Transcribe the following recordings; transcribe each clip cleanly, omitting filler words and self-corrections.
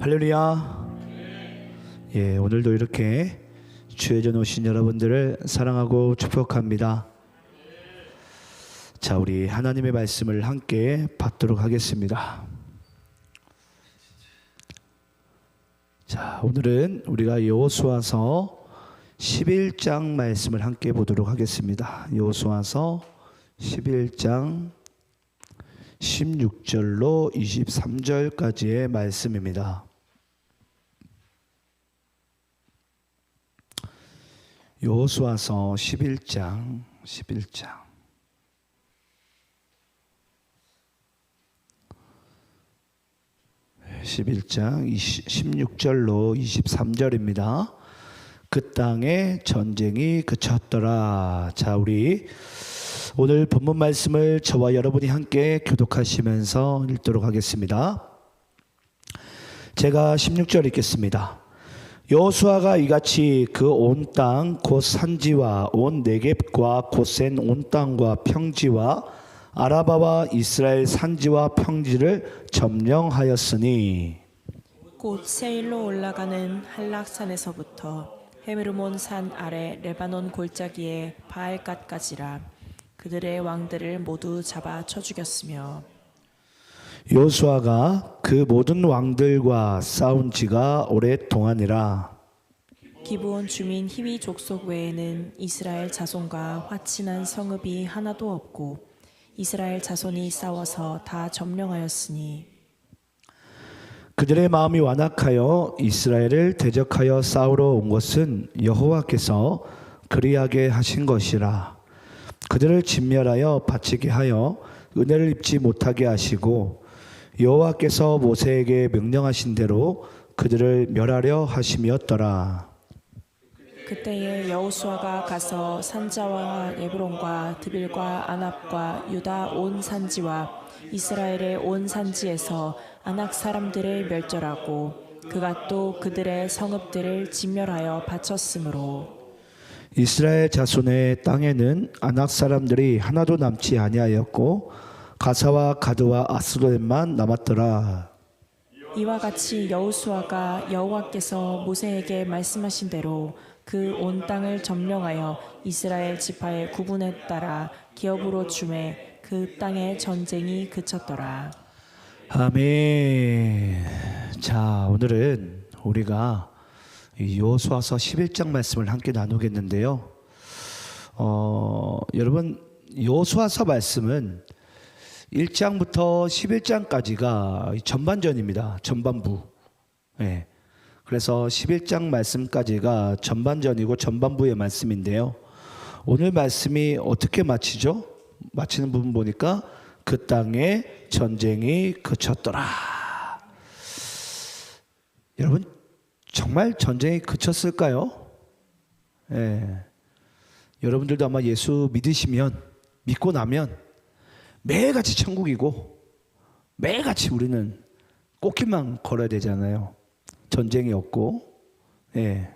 할렐루야. 예, 오늘도 이렇게 주의 전 오신 여러분들을 사랑하고 축복합니다. 자, 우리 하나님의 말씀을 함께 받도록 하겠습니다. 자, 오늘은 우리가 여호수아서 11장 말씀을 함께 보도록 하겠습니다. 여호수아서 11장 16절로 23절까지의 말씀입니다. 여호수아서 11장 16절로 23절입니다. 그 땅에 전쟁이 그쳤더라. 자, 우리 오늘 본문 말씀을 저와 여러분이 함께 교독하시면서 읽도록 하겠습니다. 제가 16절 읽겠습니다. 여호수아가 이같이 그 온 땅 곧 산지와 온 네겝과 고센 온 땅과 평지와 아라바와 이스라엘 산지와 평지를 점령하였으니 곧 세일로 올라가는 한락산에서부터 헤르몬 산 아래 레바논 골짜기에 바알갓까지라. 그들의 왕들을 모두 잡아 쳐 죽였으며 여호수아가 그 모든 왕들과 싸운 지가 오랫동안이라. 기브온 주민 히위 족속 외에는 이스라엘 자손과 화친한 성읍이 하나도 없고 이스라엘 자손이 싸워서 다 점령하였으니 그들의 마음이 완악하여 이스라엘을 대적하여 싸우러 온 것은 여호와께서 그리하게 하신 것이라. 그들을 진멸하여 바치게 하여 은혜를 입지 못하게 하시고 여호와께서 모세에게 명령하신 대로 그들을 멸하려 하심이었더라. 그때에 여호수아가 가서 산자와 에브론과 드빌과 아납과 유다 온 산지와 이스라엘의 온 산지에서 아낙 사람들을 멸절하고 그가 또 그들의 성읍들을 진멸하여 바쳤으므로 이스라엘 자손의 땅에는 아낙 사람들이 하나도 남지 아니하였고 가사와 가드와 아스도렛만 남았더라. 이와 같이 여호수아가 여호와께서 모세에게 말씀하신 대로 그 온 땅을 점령하여 이스라엘 지파의 구분에 따라 기업으로 주매 그 땅의 전쟁이 그쳤더라. 아멘. 자, 오늘은 우리가 여호수아서 11장 말씀을 함께 나누겠는데요. 여러분, 여호수아서 말씀은 1장부터 11장까지가 전반전입니다. 전반부. 예. 그래서 11장 말씀까지가 전반전이고 전반부의 말씀인데요. 오늘 말씀이 어떻게 마치죠? 마치는 부분 보니까 그 땅에 전쟁이 그쳤더라. 여러분, 정말 전쟁이 그쳤을까요? 예. 여러분들도 아마 예수 믿고 나면 매일같이 천국이고 매일같이 우리는 꽃길만 걸어야 되잖아요. 전쟁이 없고. 예.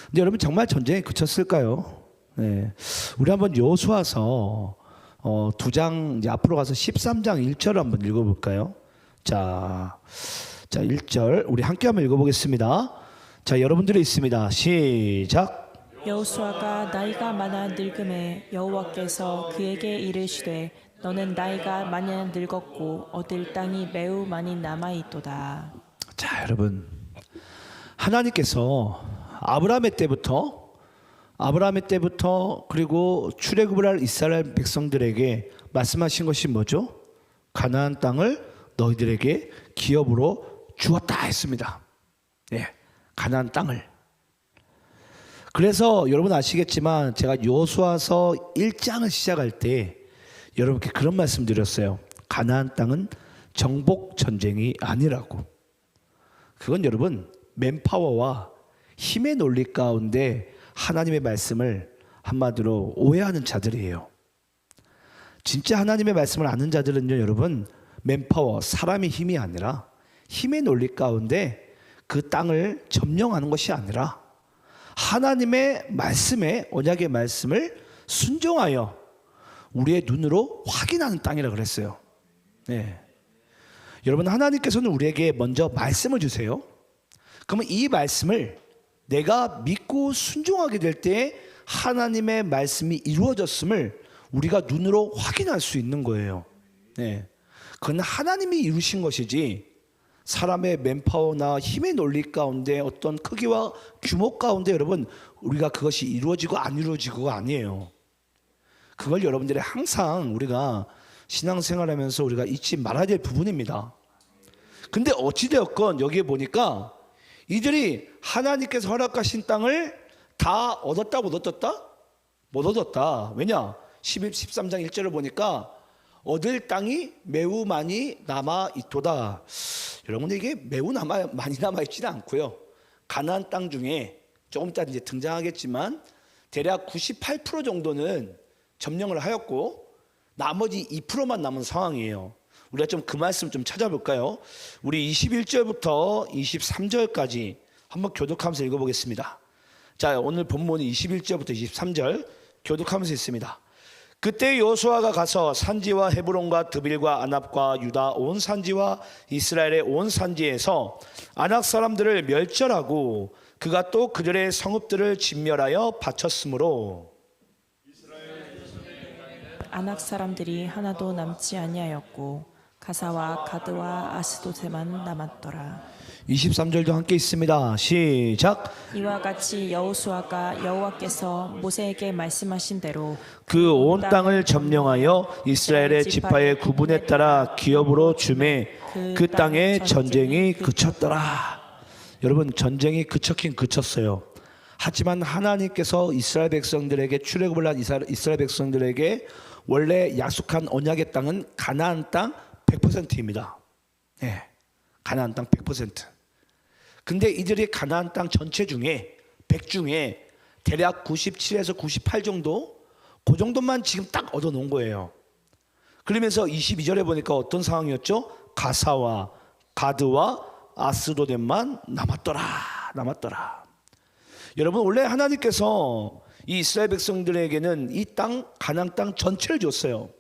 근데 여러분, 정말 전쟁이 그쳤을까요? 예. 우리 한번 여호수아서 2장 이제 앞으로 가서 13장 1절 한번 읽어볼까요? 자 1절 우리 함께 한번 읽어보겠습니다. 자, 여러분들이 있습니다. 시작. 여호수아가 나이가 많아 늙음에 여호와께서 그에게 이르시되 너는 나이가 많이 늙었고 얻을 땅이 매우 많이 남아있도다. 자, 여러분, 하나님께서 아브라함의 때부터 그리고 출애굽을 할 이스라엘 백성들에게 말씀하신 것이 뭐죠? 가나안 땅을 너희들에게 기업으로 주었다 했습니다. 예, 가나안 땅을. 그래서 여러분 아시겠지만 제가 여호수아서 1장을 시작할 때 여러분께 그런 말씀 드렸어요. 가나안 땅은 정복 전쟁이 아니라고. 그건 여러분 맨파워와 힘의 논리 가운데 하나님의 말씀을 한마디로 오해하는 자들이에요. 진짜 하나님의 말씀을 아는 자들은요, 여러분, 맨파워, 사람의 힘이 아니라 힘의 논리 가운데 그 땅을 점령하는 것이 아니라 하나님의 말씀에, 언약의 말씀을 순종하여 우리의 눈으로 확인하는 땅이라 그랬어요. 네. 여러분, 하나님께서는 우리에게 먼저 말씀을 주세요. 그러면 이 말씀을 내가 믿고 순종하게 될 때 하나님의 말씀이 이루어졌음을 우리가 눈으로 확인할 수 있는 거예요. 네. 그건 하나님이 이루신 것이지 사람의 맨파워나 힘의 논리 가운데 어떤 크기와 규모 가운데 여러분 우리가 그것이 이루어지고 안 이루어지고가 아니에요. 그걸 여러분들이 항상 우리가 신앙생활하면서 우리가 잊지 말아야 될 부분입니다. 근데 어찌되었건 여기에 보니까 이들이 하나님께서 허락하신 땅을 다 얻었다 못 얻었다? 못 얻었다. 왜냐? 13장 1절을 보니까 얻을 땅이 매우 많이 남아 있도다. 여러분, 이게 매우 많이 남아 있지는 않고요. 가나안 땅 중에 조금 이따 이제 등장하겠지만 대략 98% 정도는 점령을 하였고 나머지 2%만 남은 상황이에요. 우리가 좀 그 말씀 좀 찾아볼까요? 우리 21절부터 23절까지 한번 교독하면서 읽어보겠습니다. 자, 오늘 본문이 21절부터 23절 교독하면서 있습니다. 그때 여호수아가 가서 산지와 헤브론과 드빌과 아납과 유다 온 산지와 이스라엘의 온 산지에서 아낙 사람들을 멸절하고 그가 또 그들의 성읍들을 진멸하여 바쳤으므로 아낙 사람들이 하나도 남지 아니하였고 가사와 가드와 아스도세만 남았더라. 23절도 함께 있습니다. 시작. 이와 같이 여호수아가 여호와께서 모세에게 말씀하신 대로 그 온 땅을 점령하여 이스라엘의 지파의 구분에 따라 기업으로 주매 그 땅에 전쟁이 그쳤더라. 여러분, 전쟁이 그쳤긴 그쳤어요. 하지만 하나님께서 이스라엘 백성들에게 출애굽을 한 이스라엘 백성들에게 원래 약속한 언약의 땅은 가나안 땅 100%입니다. 네, 가나안 땅 100%. 근데 이들이 가나안 땅 전체 중에 100 중에 대략 97에서 98 정도, 그 정도만 지금 딱 얻어 놓은 거예요. 그러면서 22절에 보니까 어떤 상황이었죠? 가사와 가드와 아스도덴만 남았더라. 여러분, 원래 하나님께서 이 이스라엘 백성들에게는 이 땅, 가나안 땅 전체를 줬어요.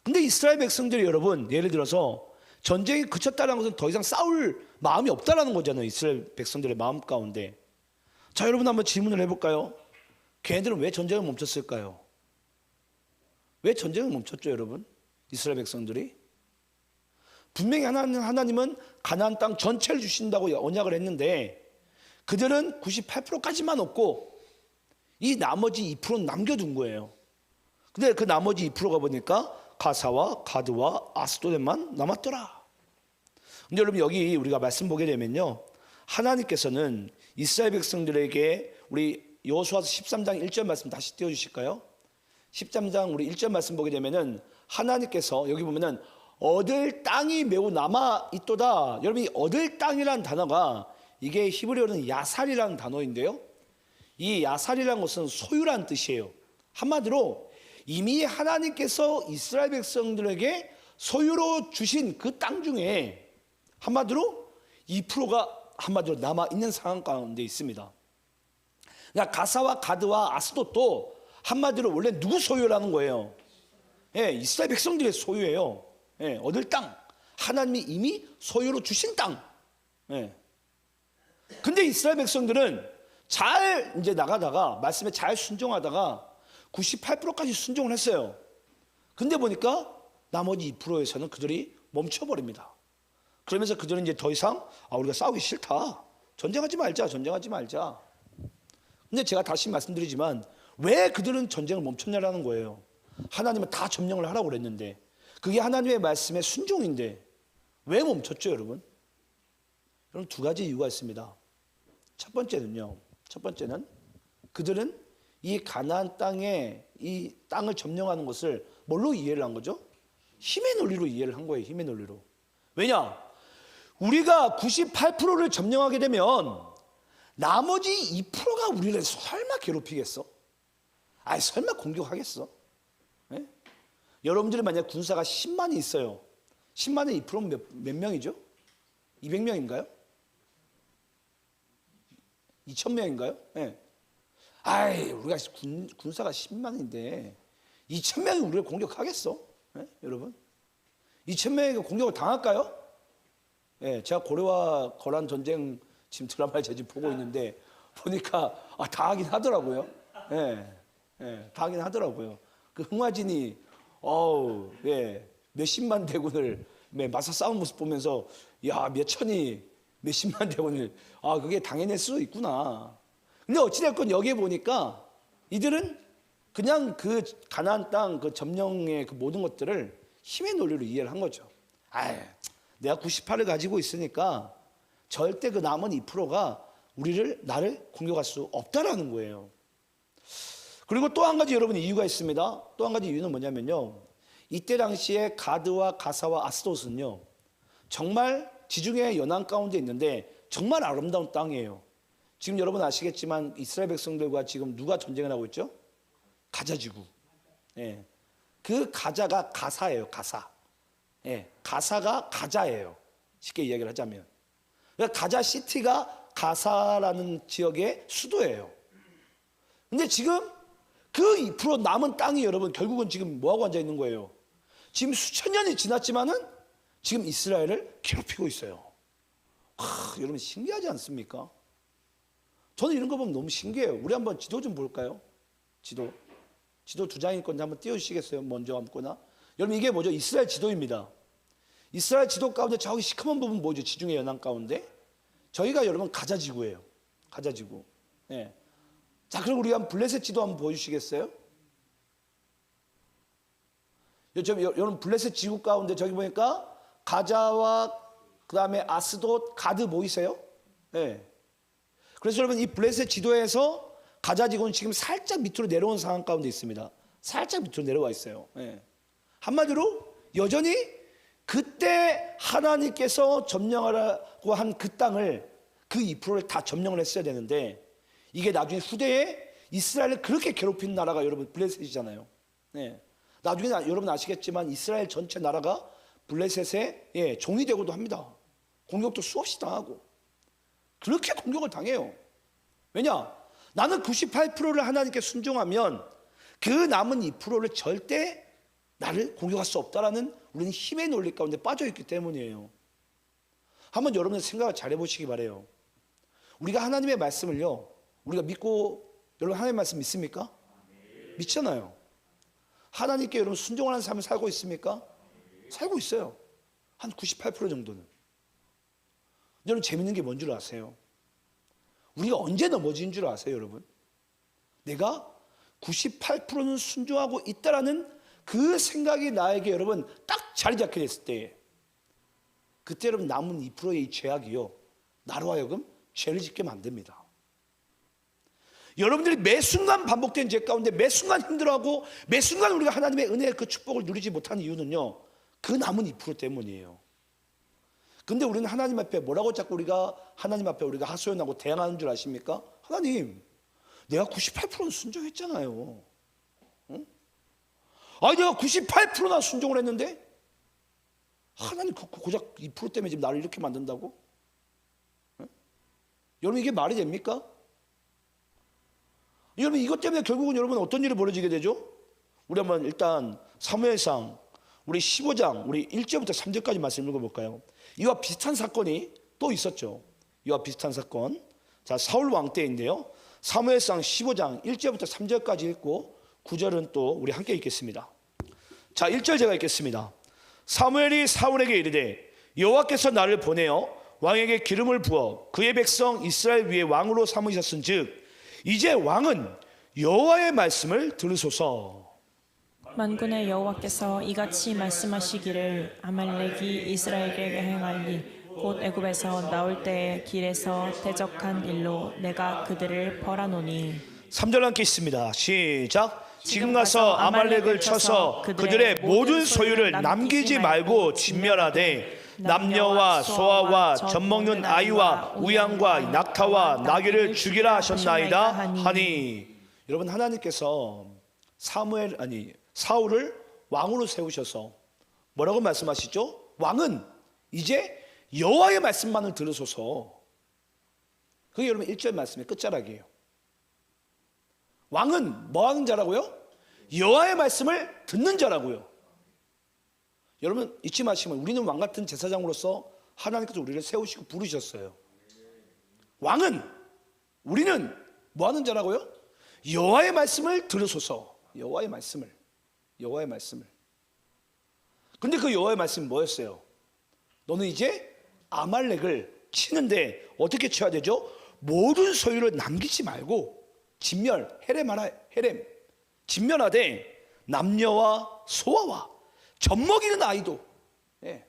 근데 이스라엘 백성들이 여러분, 예를 들어서 전쟁이 그쳤다는 것은 더 이상 싸울 마음이 없다라는 거잖아요. 이스라엘 백성들의 마음 가운데. 자, 여러분 한번 질문을 해볼까요? 걔네들은 왜 전쟁을 멈췄을까요? 왜 전쟁을 멈췄죠, 여러분? 이스라엘 백성들이? 분명히 하나님은 가나안 땅 전체를 주신다고 언약을 했는데 그들은 98%까지만 얻고 이 나머지 2%는 남겨둔 거예요. 근데 그 나머지 2%가 보니까 가사와 가드와 아스도덴만 남았더라. 근데 여러분, 여기 우리가 말씀 보게 되면요, 하나님께서는 이스라엘 백성들에게 우리 여호수아서 13장 1절 말씀 다시 띄워주실까요? 13장 우리 1절 말씀 보게 되면은 하나님께서 여기 보면은 얻을 땅이 매우 남아 있도다. 여러분, 이 얻을 땅이라는 단어가 이게 히브리어는 야살이라는 단어인데요, 이 야살이라는 것은 소유라는 뜻이에요. 한마디로 이미 하나님께서 이스라엘 백성들에게 소유로 주신 그 땅 중에 한마디로 2%가 한마디로 남아있는 상황 가운데 있습니다. 그러니까 가사와 가드와 아스돗도 한마디로 원래 누구 소유라는 거예요? 예, 이스라엘 백성들의 소유예요. 예, 얻을 땅, 하나님이 이미 소유로 주신 땅. 예. 근데 이스라엘 백성들은 잘 이제 나가다가 말씀에 잘 순종하다가 98%까지 순종을 했어요. 근데 보니까 나머지 2%에서는 그들이 멈춰버립니다. 그러면서 그들은 이제 더 이상 우리가 싸우기 싫다. 전쟁하지 말자. 근데 제가 다시 말씀드리지만 왜 그들은 전쟁을 멈췄냐라는 거예요. 하나님은 다 점령을 하라고 그랬는데 그게 하나님의 말씀의 순종인데 왜 멈췄죠, 여러분? 여러분, 두 가지 이유가 있습니다. 첫 번째는 그들은 이 가나안 땅에 이 땅을 점령하는 것을 뭘로 이해를 한 거죠? 힘의 논리로 이해를 한 거예요. 힘의 논리로. 왜냐? 우리가 98%를 점령하게 되면 나머지 2%가 우리를 설마 괴롭히겠어? 설마 공격하겠어? 네? 여러분들이 만약 군사가 10만이 있어요. 10만의 2%는 몇 명이죠? 200명인가요? 2000명인가요? 네. 우리가 군사가 10만인데 2000명이 우리를 공격하겠어? 네? 여러분? 2000명에게 공격을 당할까요? 예, 제가 고려와 거란 전쟁 지금 드라마를 제가 지금 보고 있는데 보니까 다 하긴 하더라고요. 예, 예, 다 하긴 하더라고요. 그 흥화진이 예, 몇십만 대군을 맞서 싸운 모습 보면서 야, 몇 천이 몇십만 대군을 그게 당해낼 수 있구나. 근데 어찌됐건 여기에 보니까 이들은 그냥 그 가나안 땅 그 점령의 그 모든 것들을 힘의 논리로 이해를 한 거죠. 내가 98을 가지고 있으니까 절대 그 남은 2%가 나를 공격할 수 없다라는 거예요. 그리고 또 한 가지 여러분 이유가 있습니다. 또 한 가지 이유는 뭐냐면요. 이때 당시에 가드와 가사와 아스돗은요. 정말 지중해 연안 가운데 있는데 정말 아름다운 땅이에요. 지금 여러분 아시겠지만 이스라엘 백성들과 지금 누가 전쟁을 하고 있죠? 가자지구. 예. 그 가자가 가사예요. 가사. 예. 가사가 가자예요. 쉽게 이야기를 하자면. 그러니까 가자 시티가 가사라는 지역의 수도예요. 근데 지금 그 2% 남은 땅이 여러분 결국은 지금 뭐하고 앉아 있는 거예요? 지금 수천 년이 지났지만은 지금 이스라엘을 괴롭히고 있어요. 여러분 신기하지 않습니까? 저는 이런 거 보면 너무 신기해요. 우리 한번 지도 좀 볼까요? 지도 2장일 건데 한번 띄워주시겠어요? 먼저 아무거나. 여러분 이게 뭐죠? 이스라엘 지도입니다. 이스라엘 지도 가운데 저기 시커먼 부분 뭐죠? 지중해 연안 가운데. 저희가 여러분 가자지구예요. 가자지구. 네. 자, 그럼 우리 한번 블레셋 지도 한번 보여주시겠어요? 여러분 블레셋 지구 가운데 저기 보니까 가자와 그 다음에 아스돗, 가드 보이세요? 네. 그래서 여러분 이 블레셋 지도에서 가자 지구는 지금 살짝 밑으로 내려온 상황 가운데 있습니다. 살짝 밑으로 내려와 있어요. 네. 한마디로 여전히 그때 하나님께서 점령하라고 한 그 땅을 그 2%를 다 점령을 했어야 되는데 이게 나중에 후대에 이스라엘을 그렇게 괴롭힌 나라가 여러분 블레셋이잖아요. 네. 나중에 여러분 아시겠지만 이스라엘 전체 나라가 블레셋의 종이 되고도 합니다. 공격도 수없이 당하고 그렇게 공격을 당해요. 왜냐? 나는 98%를 하나님께 순종하면 그 남은 2%를 절대 나를 공격할 수 없다라는 우리는 힘의 논리 가운데 빠져있기 때문이에요. 한번 여러분 생각을 잘 해보시기 바래요. 우리가 하나님의 말씀을요, 우리가 믿고, 여러분 하나님의 말씀 믿습니까? 믿잖아요. 하나님께 여러분 순종하는 삶을 살고 있습니까? 살고 있어요. 한 98% 정도는. 여러분 재밌는 게 뭔 줄 아세요? 우리가 언제 넘어진 줄 아세요, 여러분? 내가 98%는 순종하고 있다라는 그 생각이 나에게 여러분 딱 자리 잡게 됐을 때, 그때 여러분 남은 2%의 이 죄악이요, 나로 하여금 죄를 짓게 만듭니다. 여러분들이 매 순간 반복된 죄 가운데 매 순간 힘들어하고 매 순간 우리가 하나님의 은혜의 그 축복을 누리지 못하는 이유는요, 그 남은 2% 때문이에요. 근데 우리는 하나님 앞에 뭐라고 자꾸 우리가 하나님 앞에 우리가 하소연하고 대항하는 줄 아십니까? 하나님, 내가 98%는 순종했잖아요. 응? 아니 내가 98%나 순종을 했는데 하나님 고작 2% 때문에 지금 나를 이렇게 만든다고? 응? 여러분 이게 말이 됩니까? 여러분 이것 때문에 결국은 여러분 어떤 일이 벌어지게 되죠? 우리 한번 일단 사무엘상 우리 15장 우리 1절부터 3절까지 말씀 읽어볼까요? 이와 비슷한 사건이 또 있었죠. 이와 비슷한 사건. 자, 사울 왕 때인데요. 사무엘상 15장 1절부터 3절까지 읽고 9절은 또 우리 함께 읽겠습니다. 자, 1절 제가 읽겠습니다. 사무엘이 사울에게 이르되 여호와께서 나를 보내어 왕에게 기름을 부어 그의 백성 이스라엘 위에 왕으로 삼으셨은즉 이제 왕은 여호와의 말씀을 들으소서. 만군의 여호와께서 이같이 말씀하시기를 아말렉이 이스라엘에게 행하리 곧 애굽에서 나올 때에 길에서 대적한 일로 내가 그들을 벌하노니. 3절 함께 있습니다. 시작. 지금 가서 아말렉을 쳐서 그들의 모든 소유를 남기지 말고 진멸하되 남녀와 소아와 젖먹는 아이와 우양과 낙타와 나귀를 죽이라 하셨나이다 하니. 여러분 하나님께서 사울을 왕으로 세우셔서 뭐라고 말씀하시죠? 왕은 이제 여호와의 말씀만을 들으소서. 그게 여러분 1절 말씀의 끝자락이에요. 왕은 뭐 하는 자라고요? 여호와의 말씀을 듣는 자라고요. 여러분 잊지 마시면 우리는 왕 같은 제사장으로서 하나님께서 우리를 세우시고 부르셨어요. 왕은, 우리는 뭐 하는 자라고요? 여호와의 말씀을 들으소서. 여호와의 말씀을. 근데 그 여호와의 말씀이 뭐였어요? 너는 이제 아말렉을 치는데 어떻게 쳐야 되죠? 모든 소유를 남기지 말고 진멸하되 남녀와 소아와 젖먹이는 아이도. 예.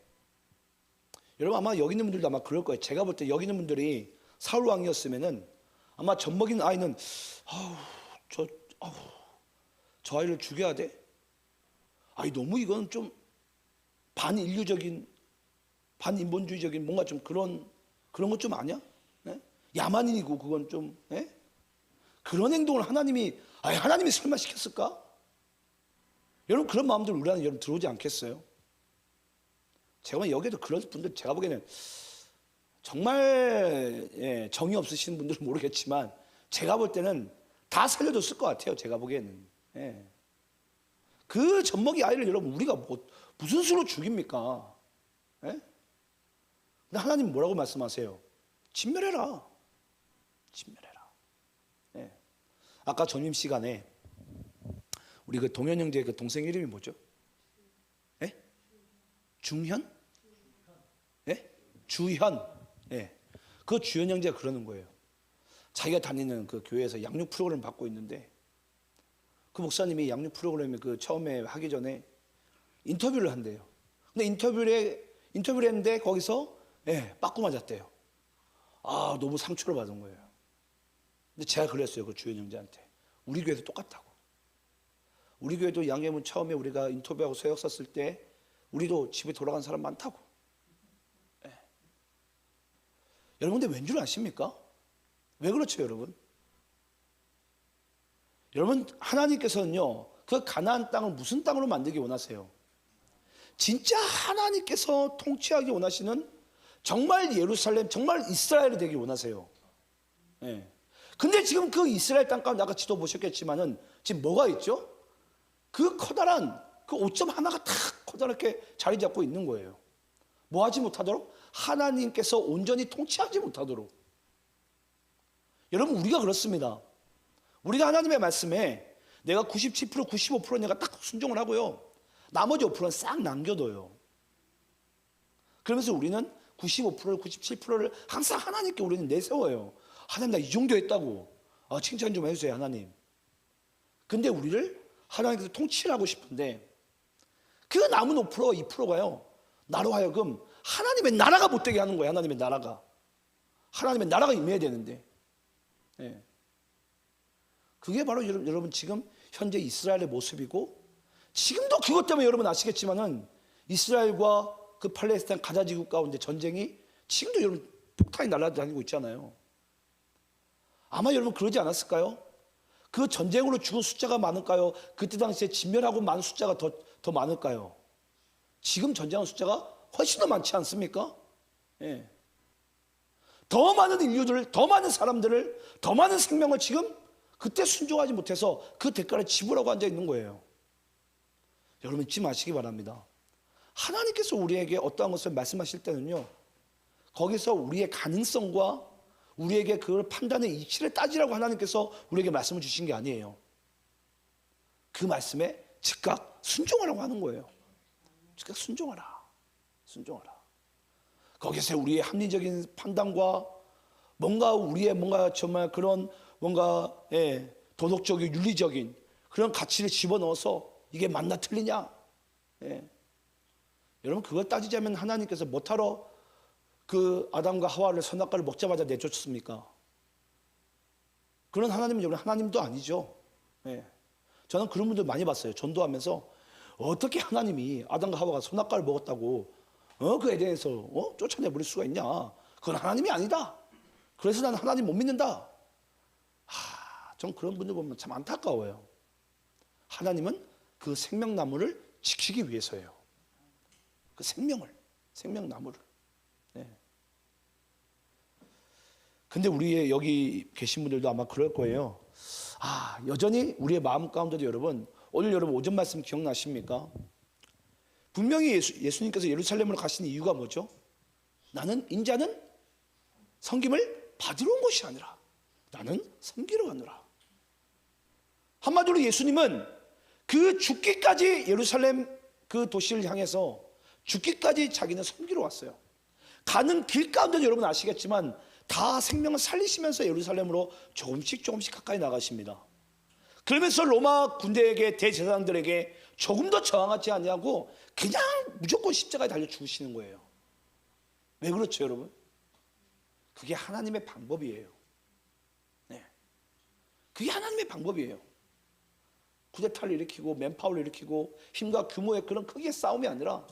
여러분 아마 여기 있는 분들도 아마 그럴 거예요. 제가 볼 때 여기 있는 분들이 사울 왕이었으면은 아마 젖먹이는 아이는 저 아이를 죽여야 돼? 아니 너무 이건 좀 반인류적인 반인본주의적인 뭔가 좀 그런 것 좀 아니야? 예? 야만인이고 그건 좀 예? 그런 행동을 하나님이 설마 시켰을까? 여러분 그런 마음들 우리 안에 여러분 들어오지 않겠어요? 제가 보기엔 여기에도 그런 분들 제가 보기에는 정말 정이 없으신 분들은 모르겠지만 제가 볼 때는 다 살려줬을 것 같아요. 제가 보기에는 그 젖먹이 아이를 여러분 우리가 무슨 수로 죽입니까? 근데 하나님 뭐라고 말씀하세요? 진멸해라. 아까 점심 시간에 우리 그 동현 형제 그 동생 이름이 뭐죠? 중현? 주현. 그 주현 형제가 그러는 거예요. 자기가 다니는 그 교회에서 양육 프로그램 받고 있는데 그 목사님이 양육 프로그램을 그 처음에 하기 전에 인터뷰를 한대요. 근데 인터뷰를 했는데 거기서 빠꾸 맞았대요. 너무 상처를 받은 거예요. 근데 제가 그랬어요. 그 주현 형제한테. 우리 교회도 똑같다고. 우리 교회도 양해문 처음에 우리가 인터뷰하고 서역 썼을 때 우리도 집에 돌아간 사람 많다고. 여러분 근데 왠 줄 아십니까? 왜 그렇죠 여러분? 여러분 하나님께서는요 그 가나안 땅을 무슨 땅으로 만들기 원하세요? 진짜 하나님께서 통치하기 원하시는 정말 예루살렘, 정말 이스라엘이 되기 원하세요. 근데 지금 그 이스라엘 땅 가운데 아까 지도 보셨겠지만은 지금 뭐가 있죠? 그 커다란 그 오점 하나가 탁 커다랗게 자리 잡고 있는 거예요. 뭐 하지 못하도록? 하나님께서 온전히 통치하지 못하도록. 여러분 우리가 그렇습니다. 우리가 하나님의 말씀에 내가 97%, 95% 내가 딱 순종을 하고요. 나머지 5%는 싹 남겨둬요. 그러면서 우리는 95%를 97%를 항상 하나님께 우리는 내세워요. 하나님 나 이 정도 했다고. 칭찬 좀 해주세요 하나님. 근데 우리를 하나님께서 통치를 하고 싶은데 그 남은 5%, 2%가요. 나로 하여금 하나님의 나라가 못되게 하는 거예요. 하나님의 나라가 임해야 되는데. 그게 바로 여러분 지금 현재 이스라엘의 모습이고 지금도 그것 때문에 여러분 아시겠지만은 이스라엘과 그 팔레스타인 가자지구 가운데 전쟁이 지금도 여러분 폭탄이 날아다니고 있잖아요. 아마 여러분 그러지 않았을까요? 그 전쟁으로 죽은 숫자가 많을까요? 그때 당시에 진멸하고 많은 숫자가 더 많을까요? 지금 전쟁한 숫자가 훨씬 더 많지 않습니까? 더 많은 인류들을, 더 많은 사람들을, 더 많은 생명을 지금 그때 순종하지 못해서 그 대가를 지불하고 앉아 있는 거예요. 여러분 잊지 마시기 바랍니다. 하나님께서 우리에게 어떠한 것을 말씀하실 때는요, 거기서 우리의 가능성과 우리에게 그걸 판단의 이치를 따지라고 하나님께서 우리에게 말씀을 주신 게 아니에요. 그 말씀에 즉각 순종하라고 하는 거예요. 즉각 순종하라. 거기서 우리의 합리적인 판단과 뭔가 우리의 뭔가 정말 그런 뭔가 도덕적인 윤리적인 그런 가치를 집어넣어서 이게 맞나 틀리냐? 여러분 그걸 따지자면 하나님께서 뭐하러 그 아담과 하와를 선악과를 먹자마자 내쫓습니까? 그런 하나님은 여러분 하나님도 아니죠. 저는 그런 분들 많이 봤어요. 전도하면서 어떻게 하나님이 아담과 하와가 선악과를 먹었다고 그 에덴에서 쫓아내버릴 수가 있냐? 그건 하나님이 아니다. 그래서 나는 하나님 못 믿는다. 전 그런 분들 보면 참 안타까워요. 하나님은 그 생명나무를 지키기 위해서예요. 그 생명나무를. 근데 우리의 여기 계신 분들도 아마 그럴 거예요. 여전히 우리의 마음 가운데도 여러분, 오늘 여러분 오전 말씀 기억나십니까? 분명히 예수님께서 예루살렘으로 가신 이유가 뭐죠? 나는 인자는 섬김을 받으러 온 것이 아니라 나는 섬기러 가노라. 한마디로 예수님은 그 죽기까지 예루살렘 그 도시를 향해서 죽기까지 자기는 섬기러 왔어요. 가는 길 가운데 여러분 아시겠지만 다 생명을 살리시면서 예루살렘으로 조금씩 가까이 나가십니다. 그러면서 로마 군대에게 대제사장들에게 조금 더 저항하지 않냐고 그냥 무조건 십자가에 달려 죽으시는 거예요. 왜 그렇죠, 여러분? 그게 하나님의 방법이에요. 네. 그게 하나님의 방법이에요. 쿠데타를 일으키고 맨파워를 일으키고 힘과 규모의 그런 크기의 싸움이 아니라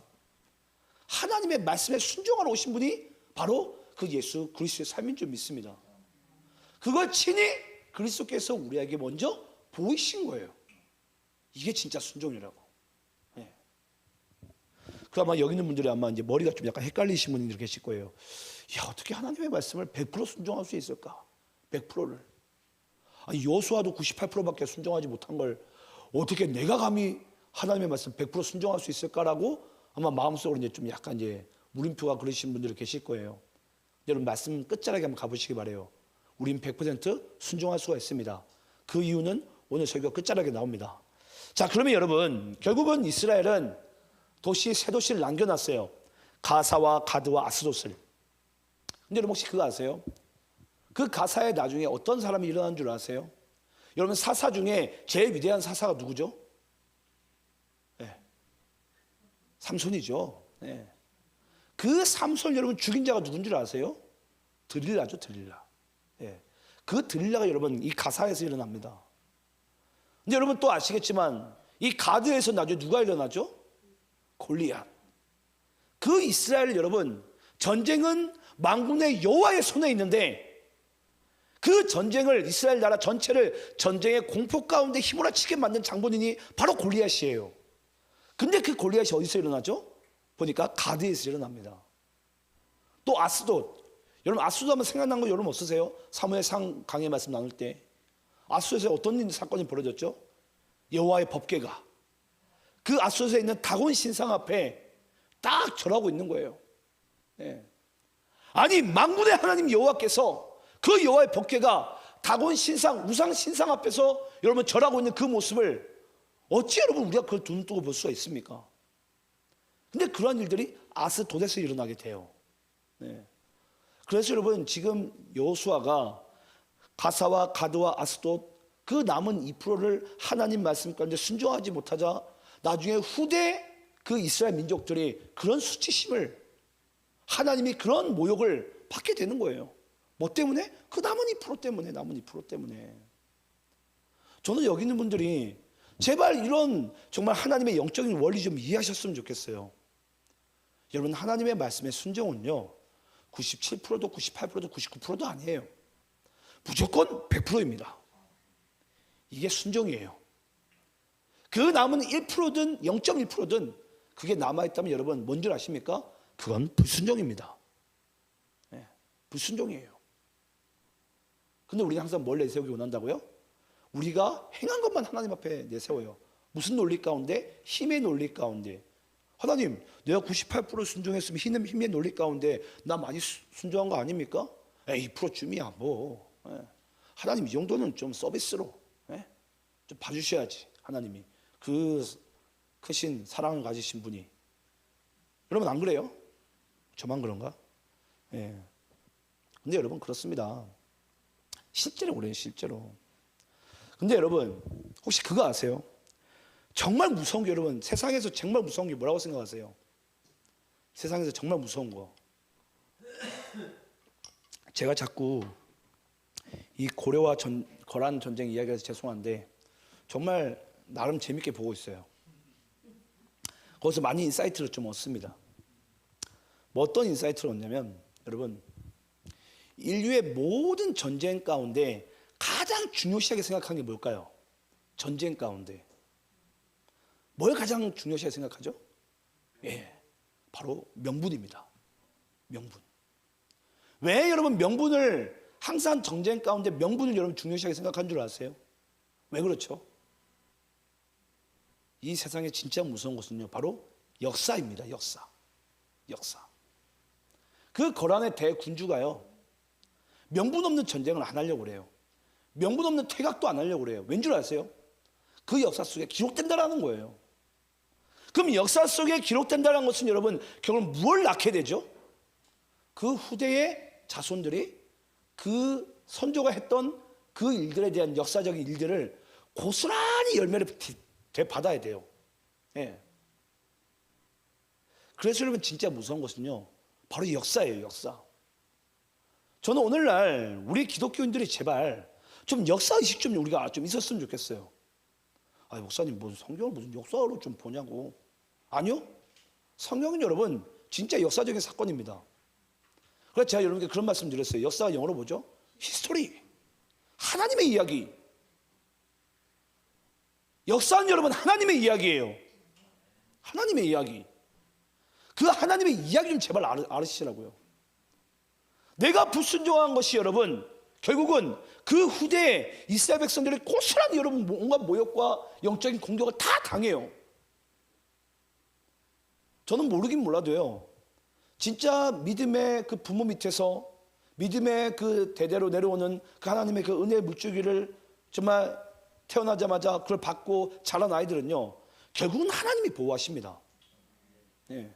하나님의 말씀에 순종하러 오신 분이 바로 그 예수 그리스도의 삶인 줄 믿습니다. 그걸 친히 그리스도께서 우리에게 먼저 보이신 거예요. 이게 진짜 순종이라고. 네. 그 아마 여기 있는 분들이 아마 이제 머리가 좀 약간 헷갈리신 분들이 계실 거예요. 야, 어떻게 하나님의 말씀을 100% 순종할 수 있을까? 100%를. 아니, 여호수아도 98%밖에 순종하지 못한 걸 어떻게 내가 감히 하나님의 말씀 100% 순종할 수 있을까라고 아마 마음속으로 이제 좀 약간 이제 물음표가 그러신 분들이 계실 거예요. 여러분 말씀 끝자락에 한번 가보시기 바래요. 우린 100% 순종할 수가 있습니다. 그 이유는 오늘 설교 끝자락에 나옵니다. 자, 그러면 여러분 결국은 이스라엘은 세 도시를 남겨놨어요. 가사와 가드와 아스돗을. 근데 여러분 혹시 그거 아세요? 그 가사에 나중에 어떤 사람이 일어난 줄 아세요? 여러분 사사 중에 제일 위대한 사사가 누구죠? 네. 삼손이죠. 네. 그 삼손 여러분 죽인 자가 누군 줄 아세요? 드릴라죠, 드릴라. 네. 그 드릴라가 여러분 이 가사에서 일어납니다. 근데 여러분 또 아시겠지만 이 가드에서 나중에 누가 일어나죠? 골리앗. 그 이스라엘 여러분 전쟁은 만군의 여호와의 손에 있는데 그 전쟁을 이스라엘 나라 전체를 전쟁의 공포 가운데 휘몰아치게 만든 장본인이 바로 골리앗이에요. 근데 그 골리앗이 어디서 일어나죠? 보니까 가드에서 일어납니다. 또 아스돗. 여러분 아스돗 하면 생각난 거 여러분 없으세요? 사무엘상 강의 말씀 나눌 때 아스돗에 어떤 사건이 벌어졌죠? 여호와의 법궤가 그 아스돗에 있는 다곤 신상 앞에 딱 절하고 있는 거예요. 네. 아니 만군의 하나님 여호와께서 그 여호와의 법궤가 다곤 신상 우상 신상 앞에서 여러분 절하고 있는 그 모습을 어찌 여러분 우리가 그걸 눈 뜨고 볼 수가 있습니까? 근데 그러한 일들이 아스돗에서 일어나게 돼요. 네. 그래서 여러분 지금 여호수아가 가사와 가드와 아스돗 그 남은 2%를 하나님 말씀 가운데 순종하지 못하자 나중에 후대 그 이스라엘 민족들이 그런 수치심을 하나님이 그런 모욕을 받게 되는 거예요. 뭐 때문에? 그 남은 2% 때문에, 남은 2% 때문에. 저는 여기 있는 분들이 제발 이런 정말 하나님의 영적인 원리 좀 이해하셨으면 좋겠어요. 여러분 하나님의 말씀의 순종은요 97%도 98%도 99%도 아니에요. 무조건 100%입니다. 이게 순종이에요. 그 남은 1%든 0.1%든 그게 남아있다면 여러분 뭔 줄 아십니까? 그건 불순종입니다. 네, 불순종이에요. 근데 우리는 항상 뭘 내세우기 원한다고요? 우리가 행한 것만 하나님 앞에 내세워요. 무슨 논리 가운데? 힘의 논리 가운데. 하나님 내가 98% 순종했으면 힘의 논리 가운데 나 많이 순종한 거 아닙니까? 2% 쯤이야 뭐. 하나님 이 정도는 좀 서비스로 좀 봐주셔야지. 하나님이 그 크신 사랑을 가지신 분이. 여러분 안 그래요? 저만 그런가? 예. 근데 여러분 그렇습니다. 실제로 그래요, 실제로. 근데 여러분 혹시 그거 아세요? 정말 무서운 게 여러분 세상에서 정말 무서운 게 뭐라고 생각하세요? 세상에서 정말 무서운 거. 제가 자꾸 이 고려와 거란 전쟁 이야기해서 죄송한데 정말 나름 재밌게 보고 있어요. 거기서 많이 인사이트를 좀 얻습니다. 뭐 어떤 인사이트를 얻냐면 여러분 인류의 모든 전쟁 가운데 가장 중요시하게 생각하는 게 뭘까요? 전쟁 가운데 뭘 가장 중요시하게 생각하죠? 예, 바로 명분입니다. 명분. 왜 여러분 명분을 항상 전쟁 가운데 명분을 여러분 중요시하게 생각한 줄 아세요? 왜 그렇죠? 이 세상에 진짜 무서운 것은요 바로 역사입니다. 역사. 그 고란의 대군주가요, 명분 없는 전쟁을 안 하려고 그래요. 명분 없는 퇴각도 안 하려고 그래요. 왠 줄 아세요? 그 역사 속에 기록된다라는 거예요. 그럼 역사 속에 기록된다는 것은 여러분 결국 뭘 낳게 되죠? 그 후대의 자손들이 그 선조가 했던 그 일들에 대한 역사적인 일들을 고스란히 열매를 되받아야 돼요. 예. 그래서 여러분 진짜 무서운 것은요, 바로 역사예요. 역사. 저는 오늘날 우리 기독교인들이 제발 좀 역사의식 좀 우리가 좀 있었으면 좋겠어요. 아, 목사님 무슨 성경을 무슨 역사로 좀 보냐고. 아니요, 성경은 여러분 진짜 역사적인 사건입니다. 그래서 제가 여러분께 그런 말씀 드렸어요. 역사가 영어로 뭐죠? 히스토리. 하나님의 이야기. 역사는 여러분 하나님의 이야기예요. 하나님의 이야기. 그 하나님의 이야기 좀 제발 알으시라고요. 내가 불순종한 것이 여러분 결국은 그 후대에 이스라엘 백성들이 고스란히 여러분 온갖 모욕과 영적인 공격을 다 당해요. 저는 모르긴 몰라도요, 진짜 믿음의 그 부모 밑에서 믿음의 그 대대로 내려오는 그 하나님의 그 은혜의 물줄기를 정말 태어나자마자 그걸 받고 자란 아이들은요, 결국은 하나님이 보호하십니다. 예.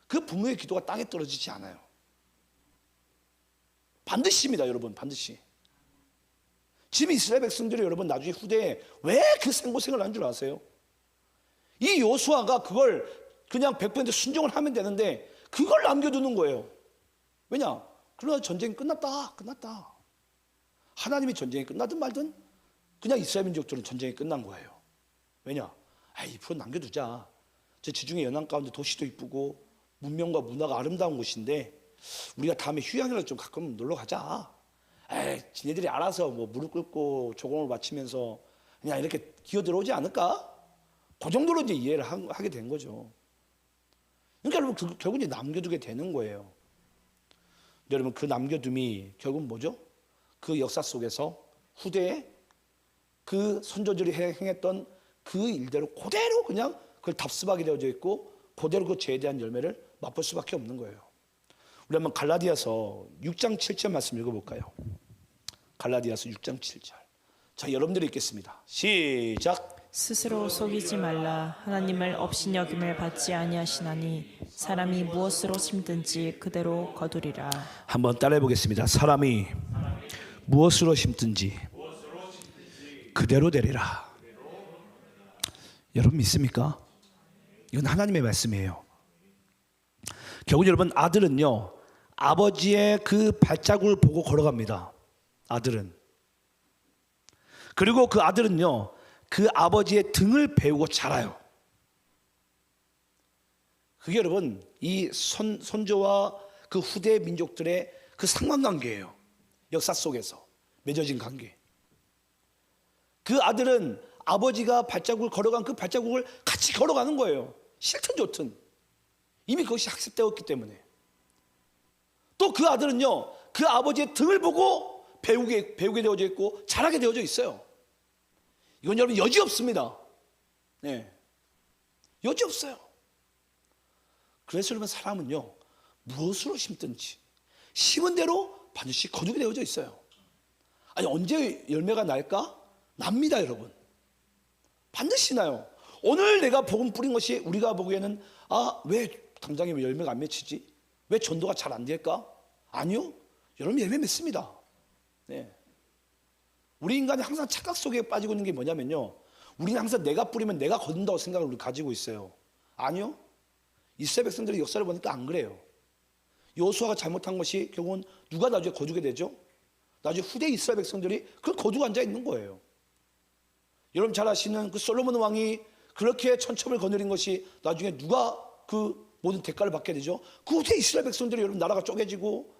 그 부모의 기도가 땅에 떨어지지 않아요. 반드시입니다, 여러분. 반드시. 지금 이스라엘 백성들이 여러분 나중에 후대에 왜 그 생고생을 한 줄 아세요? 이 여호수아가 그걸 그냥 100% 순종을 하면 되는데 그걸 남겨두는 거예요. 왜냐? 그러나 전쟁이 끝났다. 하나님이 전쟁이 끝나든 말든 그냥 이스라엘 민족들은 전쟁이 끝난 거예요. 왜냐? 이 프로 남겨두자. 저 지중해 연안 가운데 도시도 이쁘고 문명과 문화가 아름다운 곳인데 우리가 다음에 휴양이라도 좀 가끔 놀러 가자. 지네들이 알아서 뭐 무릎 꿇고 조공을 바치면서 그냥 이렇게 기어들어오지 않을까? 그 정도로 이제 이해를 하게 된 거죠. 그러니까 여러분 결국 이제 남겨두게 되는 거예요. 여러분 그 남겨둠이 결국 뭐죠? 그 역사 속에서 후대에 그 선조들이 행했던 그 일대로 그대로 그냥 그걸 답습하게 되어져 있고 그대로 그 죄에 대한 열매를 맛볼 수밖에 없는 거예요. 우리 한번 갈라디아서 6장 7절 말씀 읽어볼까요? 갈라디아서 6장 7절. 자, 여러분들이 읽겠습니다. 시작. 스스로 속이지 말라. 하나님을 업신여김을 받지 아니하시나니 사람이 무엇으로 심든지 그대로 거두리라. 한번 따라해 보겠습니다. 사람이 무엇으로 심든지 그대로 되리라. 여러분 믿습니까? 이건 하나님의 말씀이에요. 결국 여러분 아들은요, 아버지의 그 발자국을 보고 걸어갑니다. 아들은. 그리고 그 아들은요, 그 아버지의 등을 배우고 자라요. 그게 여러분 이 선조와 그 후대 민족들의 그 상관관계예요. 역사 속에서 맺어진 관계. 그 아들은 아버지가 발자국을 걸어간 그 발자국을 같이 걸어가는 거예요. 싫든 좋든. 이미 그것이 학습되었기 때문에. 또 그 아들은요, 그 아버지의 등을 보고 배우게 되어져 있고 자라게 되어져 있어요. 이건 여러분 여지 없습니다. 네. 여지 없어요. 그래서 여러분 사람은요, 무엇으로 심든지 심은 대로 반드시 거두게 되어져 있어요. 아니 언제 열매가 날까? 납니다, 여러분. 반드시 나요. 오늘 내가 복음 뿌린 것이 우리가 보기에는 왜 당장에 열매가 안 맺히지? 왜 전도가 잘 안 될까? 아니요. 여러분 열매 맺습니다. 네. 우리 인간이 항상 착각 속에 빠지고 있는 게 뭐냐면요, 우리는 항상 내가 뿌리면 내가 거둔다고 생각을 우리 가지고 있어요. 아니요. 이스라엘 백성들의 역사를 보니까 안 그래요. 여호수아가 잘못한 것이 결국은 누가 나중에 거두게 되죠? 나중에 후대 이스라엘 백성들이 그걸 거두고 앉아 있는 거예요. 여러분 잘 아시는 그 솔로몬 왕이 그렇게 천첩을 거느린 것이 나중에 누가 그 모든 대가를 받게 되죠? 그 후대 이스라엘 백성들이 여러분 나라가 쪼개지고,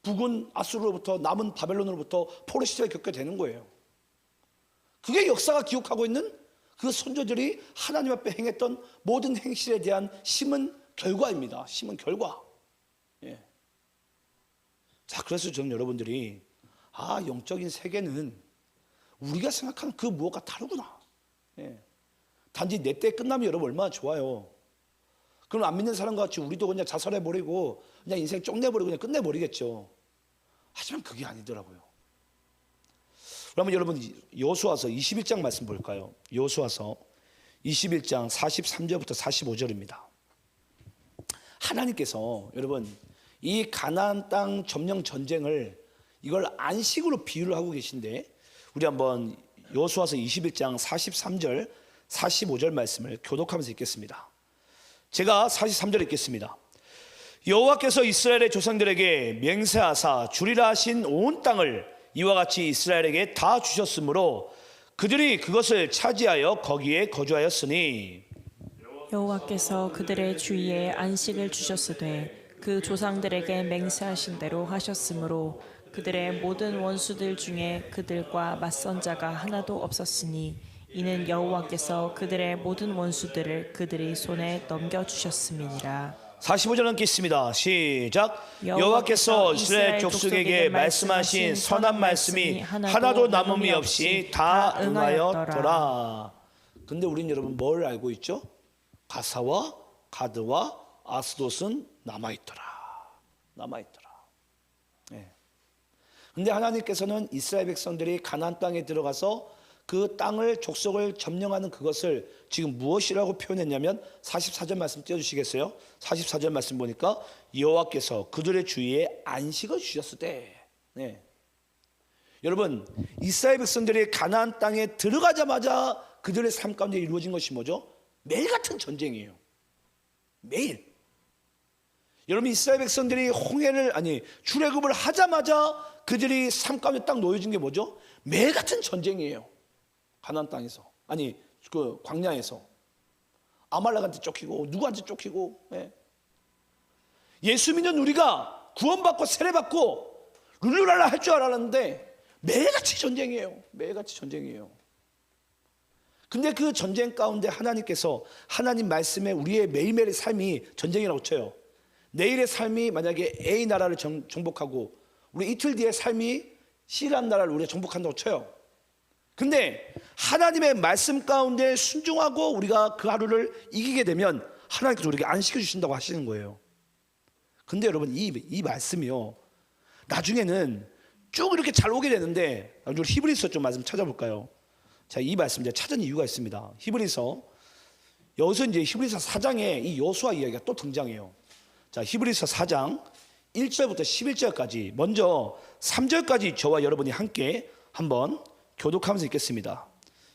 북은 아수르로부터 남은 바벨론으로부터 포로 시대를 겪게 되는 거예요. 그게 역사가 기록하고 있는 그 선조들이 하나님 앞에 행했던 모든 행실에 대한 심은 결과입니다. 심은 결과. 예. 자, 그래서 저는 여러분들이 영적인 세계는 우리가 생각하는 그 무엇과 다르구나. 예. 단지 내 때 끝나면 여러분 얼마나 좋아요. 그럼 안 믿는 사람과 같이 우리도 그냥 자살해버리고 그냥 인생 쪽내버리고 그냥 끝내버리겠죠. 하지만 그게 아니더라고요. 그러면 여러분 여호수아서 21장 말씀 볼까요? 여호수아서 21장 43절부터 45절입니다. 하나님께서 여러분 이 가나안 땅 점령 전쟁을 이걸 안식으로 비유를 하고 계신데, 우리 한번 여호수아서 21장 43절 45절 말씀을 교독하면서 읽겠습니다. 제가 43절 읽겠습니다. 여호와께서 이스라엘의 조상들에게 맹세하사 주리라 하신 온 땅을 이와 같이 이스라엘에게 다 주셨으므로 그들이 그것을 차지하여 거기에 거주하였으니, 여호와께서 그들의 주위에 안식을 주셨으되 그 조상들에게 맹세하신 대로 하셨으므로 그들의 모든 원수들 중에 그들과 맞선 자가 하나도 없었으니 이는 여호와께서 그들의 모든 원수들을 그들의 손에 넘겨주셨음이니라. 45절 읽겠습니다. 시작. 여호와께서 이스라엘 족속에게 말씀하신 선한 말씀이 하나도 남음이 없이 다 응하였더라. 근데 우린 여러분 뭘 알고 있죠? 가사와 가드와 아스돗은 남아있더라. 네. 근데 하나님께서는 이스라엘 백성들이 가나안 땅에 들어가서 그 땅을 족속을 점령하는 그것을 지금 무엇이라고 표현했냐면 44절 말씀 띄워주시겠어요? 44절 말씀 보니까 여호와께서 그들의 주위에 안식을 주셨을 때, 네. 여러분 이스라엘 백성들이 가나안 땅에 들어가자마자 그들의 삶 가운데 이루어진 것이 뭐죠? 매일 같은 전쟁이에요. 매일. 여러분 이스라엘 백성들이 출애굽을 하자마자 그들이 삶 가운데 딱 놓여진 게 뭐죠? 매일 같은 전쟁이에요. 가나안 땅에서, 그 광야에서 아말렉한테 쫓기고 누구한테 쫓기고. 예. 예수 믿는 우리가 구원받고 세례받고 룰루랄라 할 줄 알았는데 매일같이 전쟁이에요. 매일같이 전쟁이에요. 근데 그 전쟁 가운데 하나님께서 하나님 말씀에 우리의 매일매일의 삶이 전쟁이라고 쳐요. 내일의 삶이 만약에 A 나라를 정복하고 우리 이틀 뒤의 삶이 C라는 나라를 우리가 정복한다고 쳐요. 근데 하나님의 말씀 가운데 순종하고 우리가 그 하루를 이기게 되면 하나님께서 우리에게 안식해 주신다고 하시는 거예요. 근데 여러분 이 말씀이요, 나중에는 쭉 이렇게 잘 오게 되는데, 우리 히브리서 좀 말씀 찾아볼까요? 자, 이 말씀 제가 찾은 이유가 있습니다. 히브리서, 여기서 이제 히브리서 4장에 이 여호수아 이야기가 또 등장해요. 자, 히브리서 4장 1절부터 11절까지, 먼저 3절까지 저와 여러분이 함께 한번 교독하면서 읽겠습니다.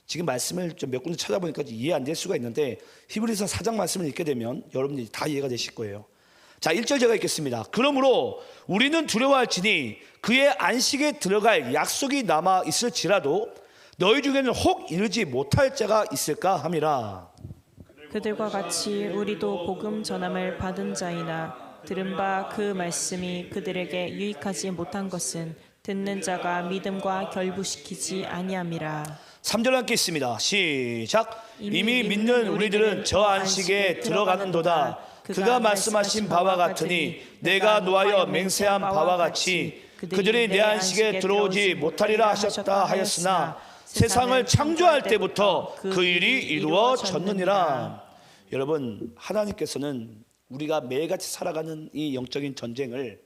지금 말씀을 좀 몇 군데 찾아보니까 이해 안 될 수가 있는데 히브리서 4장 말씀을 읽게 되면 여러분들이 다 이해가 되실 거예요. 자, 1절 제가 읽겠습니다. 그러므로 우리는 두려워할지니 그의 안식에 들어갈 약속이 남아 있을지라도 너희 중에는 혹 이르지 못할 자가 있을까 함이라. 그들과 같이 우리도 복음 전함을 받은 자이나 들은 바 그 말씀이 그들에게 유익하지 못한 것은 듣는 자가 믿음과 결부시키지 아니함이라. 3절 함께 있습니다. 시작. 이미 믿는 우리들은 저 안식에 들어가는도다. 그가 말씀하신 바와 같으니 내가 노하여 맹세한 바와 같이 그들이 내 안식에 들어오지 못하리라 하셨다 하였으나 세상을 창조할 때부터 그 일이 이루어졌느니라. 여러분 하나님께서는 우리가 매일같이 살아가는 이 영적인 전쟁을,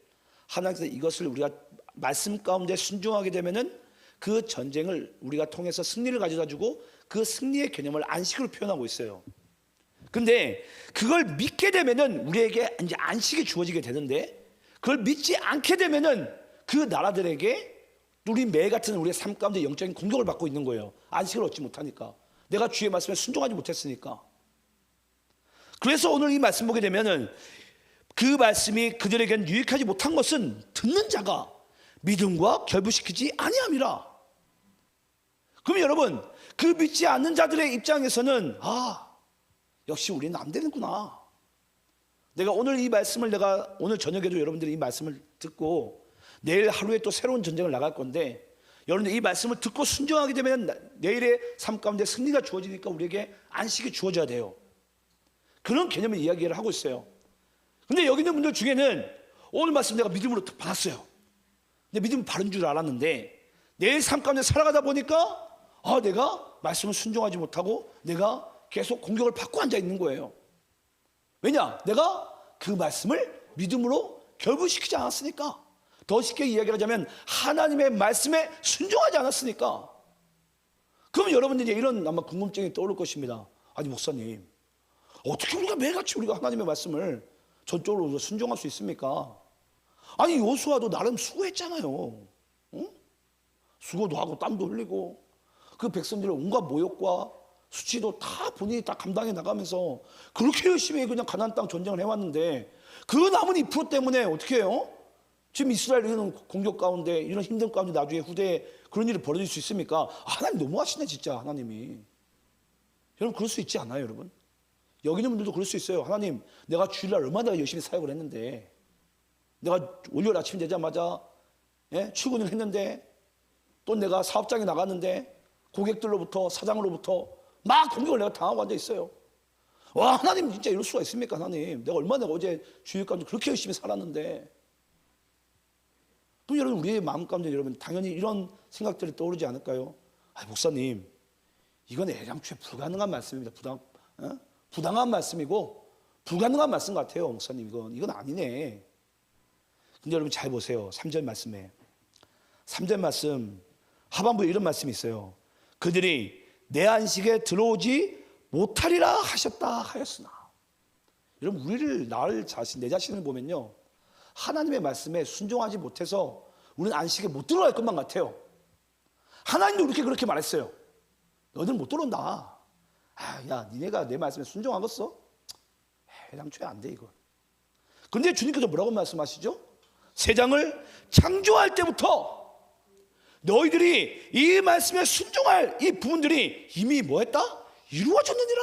하나님께서 이것을 우리가 말씀 가운데 순종하게 되면은 그 전쟁을 우리가 통해서 승리를 가져다 주고 그 승리의 개념을 안식으로 표현하고 있어요. 근데 그걸 믿게 되면은 우리에게 이제 안식이 주어지게 되는데, 그걸 믿지 않게 되면은 그 나라들에게 우리 매 같은 우리의 삶 가운데 영적인 공격을 받고 있는 거예요. 안식을 얻지 못하니까, 내가 주의 말씀에 순종하지 못했으니까. 그래서 오늘 이 말씀 보게 되면은 그 말씀이 그들에게는 유익하지 못한 것은 듣는 자가 믿음과 결부시키지 아니함이라. 그럼 여러분 그 믿지 않는 자들의 입장에서는 역시 우리는 안 되는구나. 내가 오늘 이 말씀을 내가 오늘 저녁에도 여러분들이 이 말씀을 듣고 내일 하루에 또 새로운 전쟁을 나갈 건데, 여러분들 이 말씀을 듣고 순종하게 되면 내일의 삶 가운데 승리가 주어지니까 우리에게 안식이 주어져야 돼요. 그런 개념의 이야기를 하고 있어요. 근데 여기 있는 분들 중에는 오늘 말씀 내가 믿음으로 받았어요. 내 믿음은 바른 줄 알았는데 내일 삶 가운데 살아가다 보니까 내가 말씀을 순종하지 못하고 내가 계속 공격을 받고 앉아 있는 거예요. 왜냐? 내가 그 말씀을 믿음으로 결부시키지 않았으니까. 더 쉽게 이야기하자면 하나님의 말씀에 순종하지 않았으니까. 그럼 여러분들이 이런 아마 궁금증이 떠오를 것입니다. 아니 목사님, 어떻게 우리가 매일같이 우리가 하나님의 말씀을 전적으로 순종할 수 있습니까? 아니 요수아도 나름 수고했잖아요. 응? 수고도 하고 땀도 흘리고 그 백성들의 온갖 모욕과 수치도 다 본인이 다 감당해 나가면서 그렇게 열심히 그냥 가나안 땅 전쟁을 해왔는데 그 남은 2% 때문에 어떻게 해요? 지금 이스라엘이 이런 공격 가운데 이런 힘든 가운데 나중에 후대에 그런 일이 벌어질 수 있습니까? 하나님 너무하시네 진짜 하나님이. 여러분 그럴 수 있지 않아요 여러분? 여기 있는 분들도 그럴 수 있어요. 하나님 내가 주일날 얼마나 열심히 사역을 했는데 내가 월요일 아침 되자마자 출근을 했는데 또 내가 사업장에 나갔는데 고객들로부터 사장으로부터 막 공격을 내가 당하고 앉아 있어요. 와 하나님 진짜 이럴 수가 있습니까 하나님? 내가 얼마나 어제 주일 가운데 그렇게 열심히 살았는데. 또 여러분 우리의 마음 가운데 여러분 당연히 이런 생각들이 떠오르지 않을까요? 아 목사님 이건 애당초에 불가능한 말씀입니다. 부당한 말씀이고 불가능한 말씀 같아요 목사님. 이건 아니네. 근데 여러분 잘 보세요. 3절 말씀에 3절 말씀 하반부에 이런 말씀이 있어요. 그들이 내 안식에 들어오지 못하리라 하셨다 하였으나. 여러분 우리를 내 자신을 보면요 하나님의 말씀에 순종하지 못해서 우리는 안식에 못 들어갈 것만 같아요. 하나님도 그렇게 말했어요. 너희들 못 들어온다. 야 니네가 내 말씀에 순종하겠어? 애당초에 안 돼 이거. 그런데 주님께서 뭐라고 말씀하시죠? 세상을 창조할 때부터 너희들이 이 말씀에 순종할 이 부분들이 이미 뭐했다? 이루어졌느니라.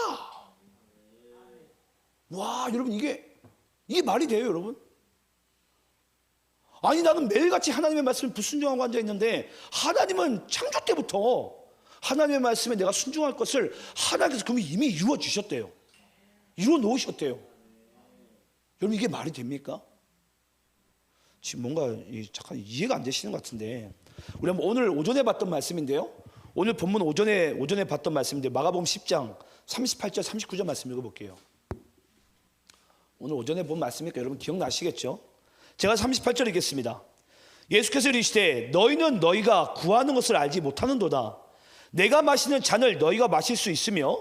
와 여러분 이게 말이 돼요 여러분? 아니 나는 매일같이 하나님의 말씀을 불순종하고 앉아있는데 하나님은 창조 때부터 하나님의 말씀에 내가 순종할 것을 하나님께서 그럼 이미 이루어 주셨대요. 이루어 놓으셨대요. 여러분 이게 말이 됩니까? 지금 뭔가 잠깐 이해가 안 되시는 것 같은데 우리 한번 오늘 오전에 봤던 말씀인데요. 오늘 본문 오전에 봤던 말씀인데 마가복음 10장 38절 39절 말씀 읽어볼게요. 오늘 오전에 본 말씀이니까 여러분 기억나시겠죠? 제가 38절 읽겠습니다. 예수께서 이르시되 너희는 너희가 구하는 것을 알지 못하는도다. 내가 마시는 잔을 너희가 마실 수 있으며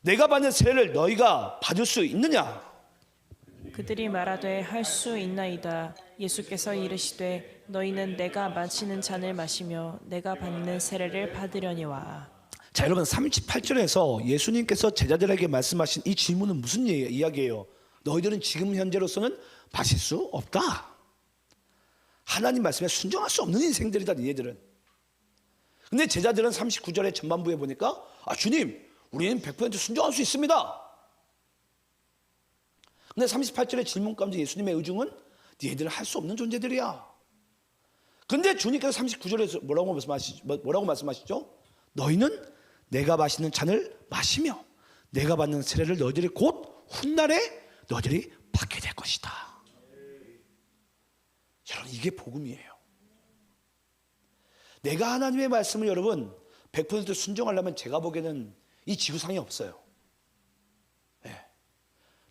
내가 받는 세례를 너희가 받을 수 있느냐? 그들이 말하되 할 수 있나이다. 예수께서 이르시되 너희는 내가 마시는 잔을 마시며 내가 받는 세례를 받으려니와. 자 여러분 38절에서 예수님께서 제자들에게 말씀하신 이 질문은 무슨 이야기예요? 너희들은 지금 현재로서는 마실 수 없다. 하나님 말씀에 순종할 수 없는 인생들이다 니네들은. 근데 제자들은 39절의 전반부에 보니까 주님 우리는 100% 순종할 수 있습니다. 근데 38절의 질문 가운데 예수님의 의중은 니네들은 할 수 없는 존재들이야. 근데 주님께서 39절에서 뭐라고 말씀하시죠? 너희는 내가 마시는 잔을 마시며 내가 받는 세례를 너희들이 곧 훗날에 너희들이 받게 될 것이다. 여러분 이게 복음이에요. 내가 하나님의 말씀을 여러분 100% 순종하려면 제가 보기에는 이 지구상에 없어요.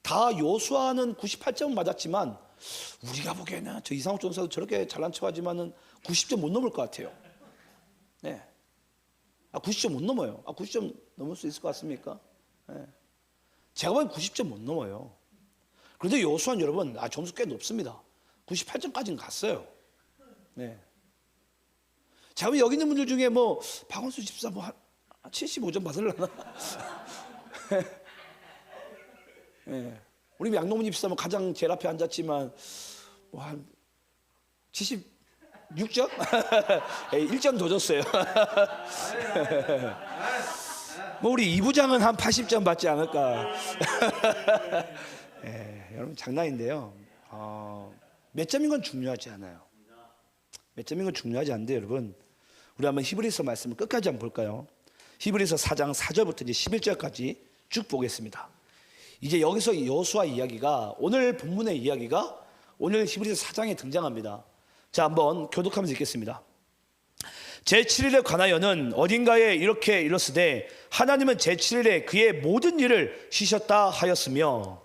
다 요수아는 98점 맞았지만 우리가 보기에는 저 이상욱 전사도 저렇게 잘난 척하지만은 90점 못 넘을 것 같아요. 90점 못 넘어요. 90점 넘을 수 있을 것 같습니까? 제가 보기엔 90점 못 넘어요. 그런데 요수아는 여러분 점수 꽤 높습니다. 98점까지는 갔어요. 제가 여기 있는 분들 중에 뭐 박원수 집사 뭐 75점 받으려나? 우리 양동문 집사는 가장 제일 앞에 앉았지만 뭐 한 76점? 1점 더 줬어요. 뭐 우리 이부장은 한 80점 받지 않을까? 여러분 장난인데요. 몇 점인 건 중요하지 않아요. 몇 점인 건 중요하지 않은데 여러분 우리 한번 히브리서 말씀을 끝까지 한번 볼까요? 히브리서 4장 4절부터 이제 11절까지 쭉 보겠습니다. 이제 여기서 여호수아 이야기가 오늘 본문의 이야기가 오늘 히브리서 4장에 등장합니다. 자 한번 교독하면서 읽겠습니다. 제7일에 관하여는 어딘가에 이렇게 이르시되 하나님은 제7일에 그의 모든 일을 쉬셨다 하였으며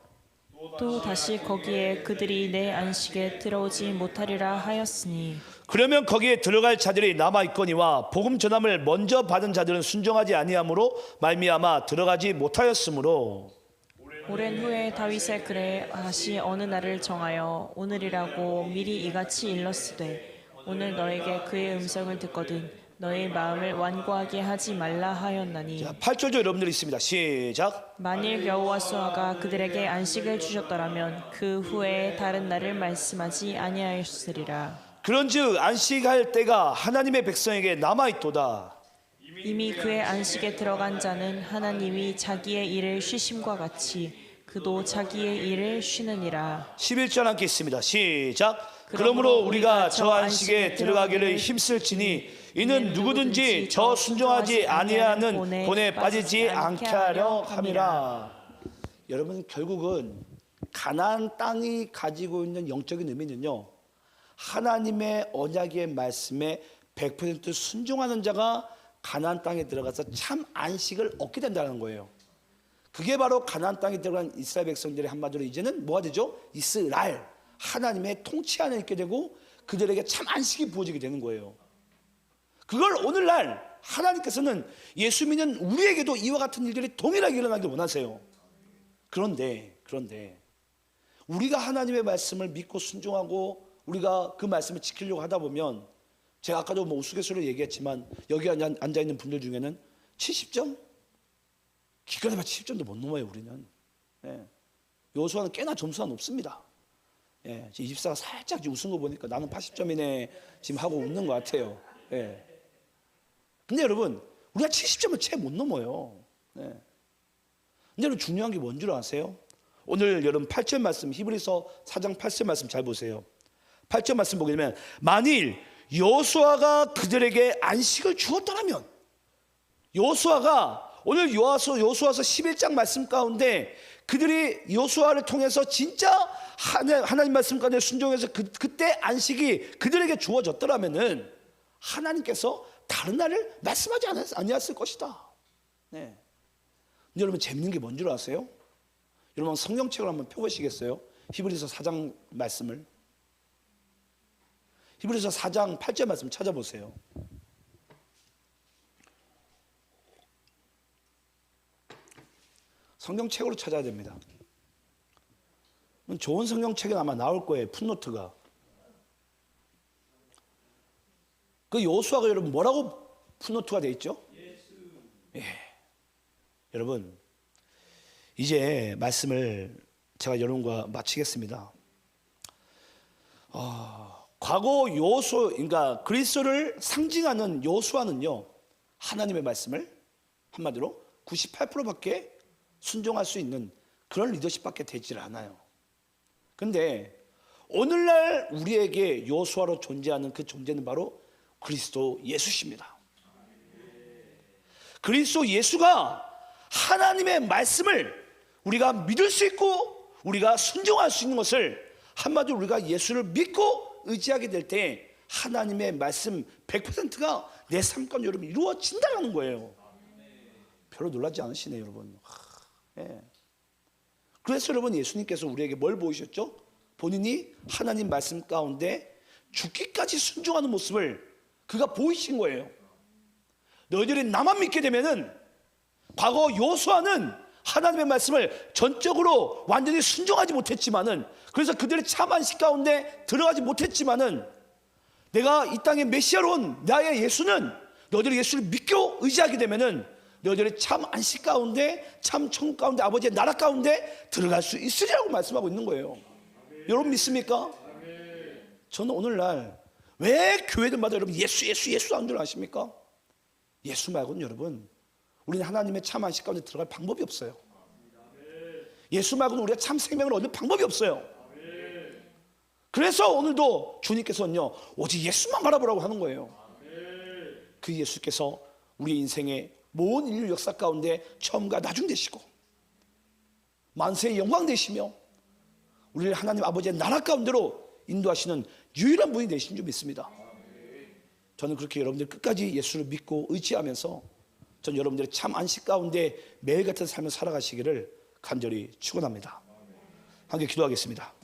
또 다시 거기에 그들이 내 안식에 들어오지 못하리라 하였으니 그러면 거기에 들어갈 자들이 남아 있거니와 복음 전함을 먼저 받은 자들은 순종하지 아니함으로 말미암아 들어가지 못하였으므로 오랜 후에 다윗의 글에 다시 어느 날을 정하여 오늘이라고 미리 이같이 일렀으되 오늘 너에게 그의 음성을 듣거든 너의 마음을 완고하게 하지 말라 하였나니. 자, 8절조 여러분들 있습니다. 시작. 만일 여호와수아가 그들에게 안식을 주셨더라면 그 후에 다른 날을 말씀하지 아니하였으리라. 그런즉 안식할 때가 하나님의 백성에게 남아 있도다. 이미 그의 안식에 들어간 자는 하나님이 자기의 일을 쉬심과 같이 그도 자기의 일을 쉬느니라. 11절 함께 있습니다. 시작. 그러므로 우리가 저 안식에 들어가기를 힘쓸지니 이는 누구든지 저 순종하지 아니하는 본에 빠지지 않게 하려 함이라. 여러분, 결국은 가나안 땅이 가지고 있는 영적인 의미는요, 하나님의 언약의 말씀에 100% 순종하는 자가 가나안 땅에 들어가서 참 안식을 얻게 된다는 거예요. 그게 바로 가나안 땅에 들어간 이스라엘 백성들의 한마디로 이제는 뭐가 되죠? 이스라엘, 하나님의 통치 안에 있게 되고 그들에게 참 안식이 부어지게 되는 거예요. 그걸 오늘날 하나님께서는 예수 믿는 우리에게도 이와 같은 일들이 동일하게 일어나길 원하세요. 그런데 우리가 하나님의 말씀을 믿고 순종하고 우리가 그 말씀을 지키려고 하다 보면, 제가 아까도 뭐 우스갯소리로 얘기했지만 여기 앉아있는 분들 중에는 70점? 기껏 해봐 70점도 못 넘어요. 우리는. 여호수아는 꽤나 점수가 높습니다. 지금 24가 살짝 웃은 거 보니까 나는 80점이네 지금 하고 웃는 것 같아요. 근데 여러분, 우리가 70점을 채 못 넘어요. 근데 여러분, 중요한 게 뭔 줄 아세요? 오늘 여러분 8절 말씀, 히브리서 4장 8절 말씀 잘 보세요. 8절 말씀 보게 되면 만일 여호수아가 그들에게 안식을 주었더라면, 여호수아가 오늘 여호수아서 11장 말씀 가운데 그들이 여호수아를 통해서 진짜 하나님 말씀 가운데 순종해서 그때 안식이 그들에게 주어졌더라면은 하나님께서 다른 날을 말씀하지 아니했을 것이다. 근데 여러분, 재밌는 게 뭔 줄 아세요? 여러분, 성경책을 한번 펴보시겠어요? 히브리서 4장 말씀을. 히브리서 4장 8절 말씀 찾아보세요. 성경책으로 찾아야 됩니다. 좋은 성경책에 아마 나올 거예요. 풋노트가. 그 여호수아가 여러분 뭐라고 풋노트가 돼 있죠? 여러분, 이제 말씀을 제가 여러분과 마치겠습니다. 과거 여호수, 그러니까 그리스도를 상징하는 여호수아는요, 하나님의 말씀을 한마디로 98%밖에 순종할 수 있는 그런 리더십밖에 되질 않아요. 근데 오늘날 우리에게 여호수아로 존재하는 그 존재는 바로 그리스도 예수십니다. 그리스도 예수가 하나님의 말씀을 우리가 믿을 수 있고 우리가 순종할 수 있는 것을, 한마디로 우리가 예수를 믿고 의지하게 될 때 하나님의 말씀 100%가 내 삶 가운데 여러분 이루어진다는 거예요. 별로 놀라지 않으시네요, 여러분. 그래서 여러분, 예수님께서 우리에게 뭘 보이셨죠? 본인이 하나님 말씀 가운데 죽기까지 순종하는 모습을 그가 보이신 거예요. 너희들이 나만 믿게 되면은, 과거 여호수아는 하나님의 말씀을 전적으로 완전히 순종하지 못했지만은, 그래서 그들의 참 안식 가운데 들어가지 못했지만은, 내가 이 땅에 메시아로 온 나의 예수는, 너희들이 예수를 믿고 의지하게 되면은 너희들이 참 안식 가운데, 참 천국 가운데, 아버지의 나라 가운데 들어갈 수 있으리라고 말씀하고 있는 거예요. 여러분 믿습니까? 저는 오늘날 왜 교회들마다 여러분 예수 하는 줄 아십니까? 예수 말고는 여러분, 우리는 하나님의 참 안식 가운데 들어갈 방법이 없어요. 예수 말고는 우리가 참 생명을 얻는 방법이 없어요. 그래서 오늘도 주님께서는요, 오직 예수만 바라보라고 하는 거예요. 그 예수께서 우리 인생의 모든 인류 역사 가운데 처음과 나중 되시고 만세의 영광 되시며 우리를 하나님 아버지의 나라 가운데로 인도하시는 유일한 분이 되신 줄 믿습니다. 저는 그렇게 여러분들 끝까지 예수를 믿고 의지하면서 전 여러분들의 참 안식 가운데 매일 같은 삶을 살아가시기를 간절히 축원합니다. 함께 기도하겠습니다.